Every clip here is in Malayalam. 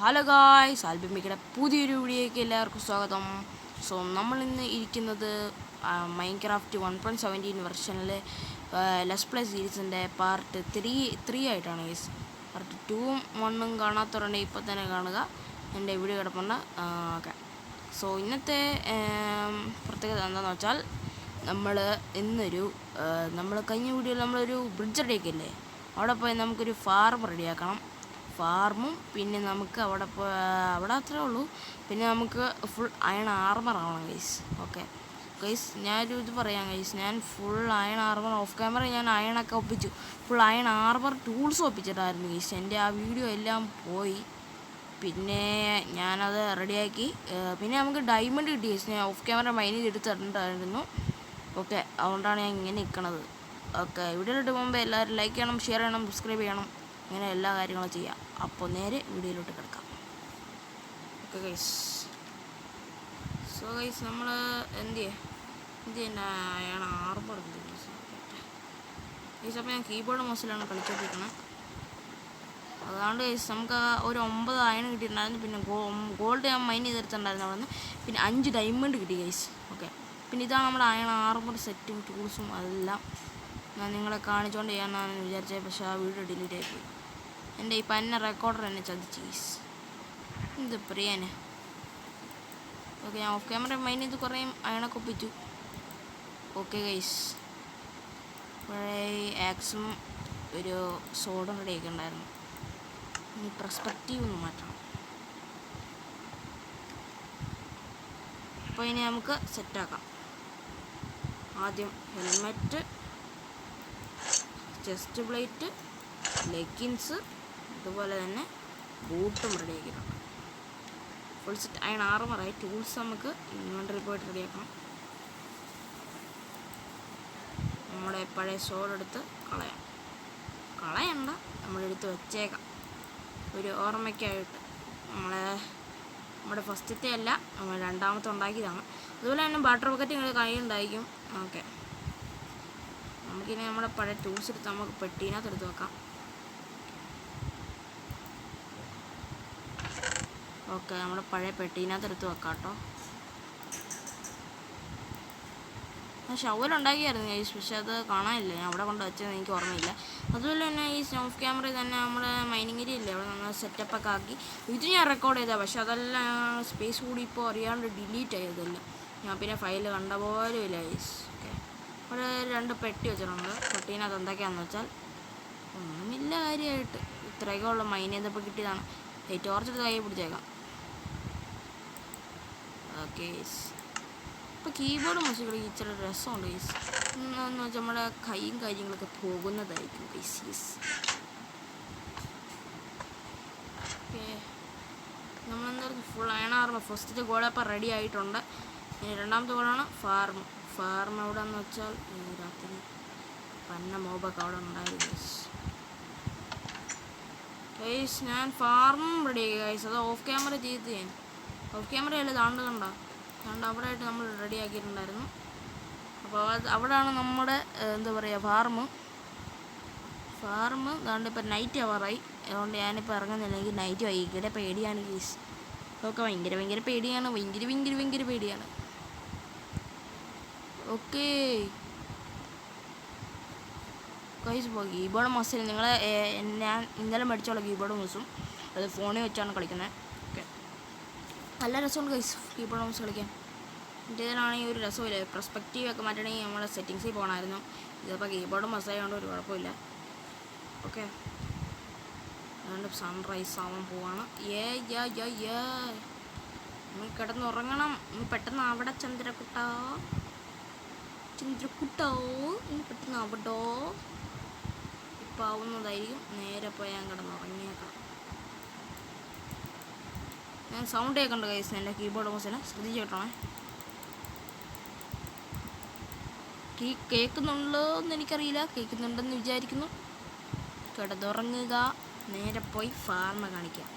ഹലോ ഗായ്സ്, ആൽബമിക്കയുടെ പുതിയൊരു വീഡിയോയ്ക്ക് എല്ലാവർക്കും സ്വാഗതം. നമ്മളിന്ന് ഇരിക്കുന്നത് മൈൻക്രാഫ്റ്റ് 1.17 വെർഷനിലെ ലെറ്റ്സ് പ്ലേ സീരീസിൻ്റെ പാർട്ട് 3 ആയിട്ടാണ് ഗൈസ്. പാർട്ട് 2ഉം 1ഉം കാണാത്തവരുണ്ടെങ്കിൽ ഇപ്പോൾ തന്നെ കാണുക. എൻ്റെ വീഡിയോ കിടപ്പുണ്ട്. ഓക്കെ, ഇന്നത്തെ പ്രത്യേകത എന്താണെന്ന് വെച്ചാൽ നമ്മൾ കഴിഞ്ഞ വീഡിയോയിൽ നമ്മളൊരു ബ്രിഡ്ജ് റെഡിയാക്കില്ലേ, അവിടെ പോയി നമുക്കൊരു ഫാർം റെഡിയാക്കണം. ഫാർമും പിന്നെ നമുക്ക് അവിടെ അത്രേ ഉള്ളൂ. പിന്നെ നമുക്ക് ഫുൾ അയൺ ആർമർ ആവണം ഗൈസ്. ഓക്കെ ഗൈസ്, ഞാനൊരു ഇത് പറയാം ഗൈസ്. ഞാൻ full iron armour off camera ഞാൻ അയണൊക്കെ ഒപ്പിച്ചു. ഫുൾ അയൺ ആർമർ ടൂൾസ് ഒപ്പിച്ചിട്ടായിരുന്നു ഗൈസ്. എൻ്റെ ആ വീഡിയോ എല്ലാം പോയി. പിന്നെ ഞാനത് റെഡിയാക്കി. പിന്നെ നമുക്ക് ഡയമണ്ട് കിട്ടി ഗൈസ്. ഞാൻ ഓഫ് ക്യാമറ മൈനിൽ എടുത്തിട്ടുണ്ടായിരുന്നു. ഓക്കെ, അതുകൊണ്ടാണ് ഞാൻ ഇങ്ങനെ നിൽക്കണത്. ഓക്കെ, വീഡിയോയിലോട്ട് പോകുമ്പോൾ എല്ലാവരും ലൈക്ക് ചെയ്യണം, ഷെയർ ചെയ്യണം, സബ്സ്ക്രൈബ് ചെയ്യണം. ഇങ്ങനെ എല്ലാ കാര്യങ്ങളും ചെയ്യാം. അപ്പോൾ നേരെ വീഡിയോയിലോട്ട് കിടക്കാം. ഓക്കെ ഗൈസ്, ഗൈസ് നമ്മൾ എന്ത് ചെയ്യണം ആർമർ ഗൈസ്. അപ്പോൾ ഞാൻ കീബോർഡ് മൗസിലാണ് കളിച്ചോണ്ടിരിക്കുന്നത്. അതുകൊണ്ട് ഗൈസ് നമുക്ക് ഒരു 9 അയൺ കിട്ടിയിട്ടുണ്ടായിരുന്നു. പിന്നെ ഗോൾഡ് ഞാൻ മൈൻ ചെയ്തെടുത്തിട്ടുണ്ടായിരുന്നു അവിടെ നിന്ന്. പിന്നെ 5 ഡയമണ്ട് കിട്ടി ഗൈസ്. ഓക്കെ, പിന്നെ ഇതാണ് നമ്മുടെ അയൺ ആർമർ സെറ്റും ടൂൾസും. അതെല്ലാം ഞാൻ നിങ്ങളെ കാണിച്ചുകൊണ്ട് ചെയ്യാനാണ് വിചാരിച്ചത്. പക്ഷേ ആ വീഡിയോ ഡിലീറ്റ് ആയിപ്പോയി. എൻ്റെ ഈ പന്ന റെക്കോർഡർ എന്നെ ചതിച്ച് ഗൈസ്. എന്ത് പ്രിയനെ. ഓക്കെ, ഞാൻ ഓഫ് ക്യാമറ മൈൻ ചെയ്ത് കുറേ അയണൊക്കെ ഒപ്പിച്ചു. ഓക്കെ ഗൈസ്, പഴയ ആക്സും ഒരു സോഡും റെഡിയൊക്കെ ഉണ്ടായിരുന്നു. ഇനി പെർസ്പെക്റ്റീവ് ഒന്ന് മാറ്റണം. അപ്പോൾ ഇനി നമുക്ക് സെറ്റാക്കാം. ആദ്യം ഹെൽമെറ്റ്, ചെസ്റ്റ് പ്ലേറ്റ്, ലെഗിൻസ്, അതുപോലെ തന്നെ ബൂട്ടും റെഡിയാക്കിയിട്ടുണ്ട്. ഫുൾ സെറ്റ് അയൺ ആർമറായി. ടൂൾസ് നമുക്ക് ഇൻവെൻ്ററിൽ പോയിട്ട് റെഡിയാക്കണം. നമ്മുടെ പഴയ സോഡ് എടുത്ത് കളയണ്ട, നമ്മളെടുത്ത് വെച്ചേക്കാം ഒരു ഓർമ്മയ്ക്കായിട്ട്. നമ്മുടെ ഫസ്റ്റത്തെ അല്ല, നമ്മൾ രണ്ടാമത്തെ ഉണ്ടാക്കിയതാണ്. അതുപോലെ തന്നെ വാട്ടർ ബക്കറ്റ് നിങ്ങൾ കയ്യിലുണ്ടായിരിക്കും. ഓക്കെ, നമുക്കിനി നമ്മുടെ പഴയ ടൂൾസ് എടുത്ത് നമുക്ക് പെട്ടീനകത്ത് എടുത്ത് വെക്കാം. ഓക്കെ, നമ്മുടെ പഴയ പെട്ടീനകത്ത് എടുത്ത് വെക്കാം കേട്ടോ. ഞാൻ ഷവലുണ്ടാക്കിയായിരുന്നു ഗൈസ്, പക്ഷെ അത് കാണാനില്ല. ഞാൻ അവിടെ കൊണ്ട് വെച്ചത് എനിക്ക് ഓർമ്മയില്ല. അതുപോലെ തന്നെ ഈ ഓഫ് ക്യാമറയിൽ തന്നെ നമ്മുടെ മൈനിങ് ഏരിയ ഇല്ലേ, അവിടെ നമ്മൾ സെറ്റപ്പൊക്കെ ആക്കി. ഇത് ഞാൻ റെക്കോർഡ് ചെയ്തതാണ്, പക്ഷെ അതെല്ലാം സ്പേസ് കൂടി ഇപ്പോൾ അറിയാണ്ട് ഡിലീറ്റ് ആയതല്ല. ഞാൻ പിന്നെ ഫയൽ കണ്ട പോലും ഇല്ല ഗൈസ്. ഓക്കെ, അവിടെ 2 പെട്ടി വെച്ചിട്ടുണ്ട്. പെട്ടീനകത്ത് എന്തൊക്കെയാണെന്ന് വെച്ചാൽ ഒന്നുമില്ല കാര്യമായിട്ട്. ഇത്രയൊക്കെ ഉള്ള മൈൻ ചെയ്തപ്പോൾ കിട്ടിയതാണ്. ടോർച്ചെടുത്ത് കൈ പിടിച്ചേക്കാം. ഓക്കെ ഗൈസ്, ഇപ്പോൾ കീബോർഡ് മൗസ് ഇച്ചിരി രസമുണ്ട് ഗൈസ്. എന്ന് വെച്ചാൽ നമ്മുടെ കൈയും കാര്യങ്ങളൊക്കെ പോകുന്നതായിരിക്കും ഗൈസ്. ഓക്കെ, നമ്മളെന്തായാലും ഫുൾ അയൺ ആർമർ ഫസ്റ്റത്തെ ഗോളപ്പോൾ റെഡി ആയിട്ടുണ്ട്. ഇനി രണ്ടാമത്തെ ഗോളാണ് ഫാർം എവിടെയെന്ന് വെച്ചാൽ രാത്രി പന്ന മോബൊക്കെ അവിടെ ഉണ്ടായിരുന്നു ഗൈസ്. ഞാൻ ഫാർമും റെഡി ആക്കി ഗൈസ്. അത് ഓഫ് ക്യാമറ ചെയ്ത് ഞാൻ ഓഫ് ക്യാമറയല്ല കണ്ട അവിടെ ആയിട്ട് നമ്മൾ റെഡി ആക്കിയിട്ടുണ്ടായിരുന്നു. അപ്പോൾ അവിടെയാണ് നമ്മുടെ എന്താ പറയുക ഫാർമ് അതുകൊണ്ട് ഇപ്പോൾ നൈറ്റ് ആവാറായി. അതുകൊണ്ട് ഞാനിപ്പോൾ ഇറങ്ങുന്നില്ല. എനിക്ക് നൈറ്റ് വൈകിട്ട് പേടിയാണ് ഗൈസ്. ഒക്കെ ഭയങ്കര പേടിയാണ്. ഭയങ്കര പേടിയാണ്. ഓക്കെ ഗൈസ്, ഇപ്പോൾ കീബോർഡ് മൗസിൽ ഞാൻ ഇന്നലെ മേടിച്ചോളൂ കീബോർഡ് മൗസും. അത് ഫോണിൽ വെച്ചാണ് കളിക്കുന്നത്. ഓക്കെ, നല്ല രസമുണ്ട് ഗൈസ് കീബോർഡ് മൗസ് കളിക്കാൻ. എൻ്റെ ഇതിലാണെങ്കിൽ ഒരു രസമില്ല. പെർസ്പെക്റ്റീവ് ഒക്കെ മാറ്റണമെങ്കിൽ നമ്മൾ സെറ്റിങ്സിൽ പോകണമായിരുന്നു. ഇതിപ്പോൾ കീബോർഡ് മൗസ് ആയതുകൊണ്ട് ഒരു കുഴപ്പമില്ല. ഓക്കെ, അതുകൊണ്ട് സൺറൈസ് ആവാൻ പോവാണ്. നമ്മൾ കിടന്നുറങ്ങണം. പെട്ടെന്ന് അവിടെ ചന്ദ്രക്കുട്ടോ ഇനി പെട്ടെന്ന് അവിടോ ഇപ്പം ആവുന്നതായിരിക്കും. നേരെ പോയി ഞാൻ കിടന്നുറങ്ങിയേക്കാം. ഞാൻ സൗണ്ട് കേൾക്കുന്നുണ്ട് ഗൈസ് എൻ്റെ കീബോർഡ് മൗസിനെ. ശ്രദ്ധിച്ച് കേട്ടോണേ. കേൾക്കുന്നുണ്ടോ എന്ന് എനിക്കറിയില്ല. കേൾക്കുന്നുണ്ടെന്ന് വിചാരിക്കുന്നു. കിടന്നുറങ്ങുക, നേരെ പോയി ഫാർമ കാണിക്കാം.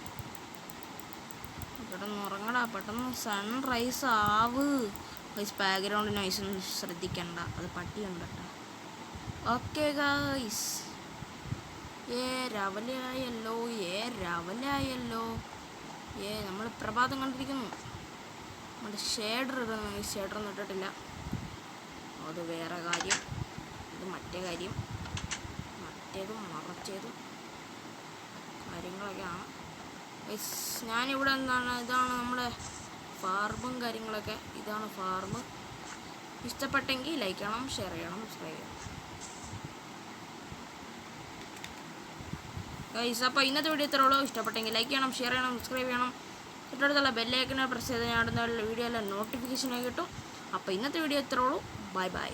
കിടന്നുറങ്ങടാ, പെട്ടെന്ന് സൺറൈസ് ആവ് ഗൈസ്. ബാക്ക്ഗ്രൗണ്ട് നോയ്സ് ഒന്നും ശ്രദ്ധിക്കണ്ട, അത് പട്ടിയുണ്ട് കേട്ടോ. ഓക്കെ ഗൈസ്, രാവിലെ ആയല്ലോ. നമ്മൾ പ്രഭാതം കണ്ടിരിക്കുന്നു. നമ്മുടെ ഷേഡർ ഇടുന്നു. ഷേഡറൊന്നും ഇട്ടിട്ടില്ല. അത് വേറെ കാര്യം. ഇത് മറ്റേ കാര്യം. മറ്റേതും മറച്ചതും കാര്യങ്ങളൊക്കെയാണ്. ഞാനിവിടെ ഇതാണ് നമ്മുടെ ഫാർമും കാര്യങ്ങളൊക്കെ. ഇതാണ് ഫാർമ്. ഇഷ്ടപ്പെട്ടെങ്കിൽ ലൈക്ക് ചെയ്യണം, ഷെയർ ചെയ്യണം, സബ്സ്ക്രൈബ് ചെയ്യണം. അപ്പോൾ ഇന്നത്തെ വീഡിയോ ഇത്രേ ഉള്ളൂ. ഇഷ്ടപ്പെട്ടെങ്കിൽ ലൈക്ക് ചെയ്യണം, ഷെയർ ചെയ്യണം, സബ്സ്ക്രൈബ് ചെയ്യണം. തൊട്ടടുത്തുള്ള ബെല്ലൈക്കനെ പ്രസ് ചെയ്ത് ഞാൻ ഇടുന്ന വീഡിയോയിലെ നോട്ടിഫിക്കേഷനായി കിട്ടും. അപ്പോൾ ഇന്നത്തെ വീഡിയോ ഇത്രേ ഉള്ളൂ. Bye bye.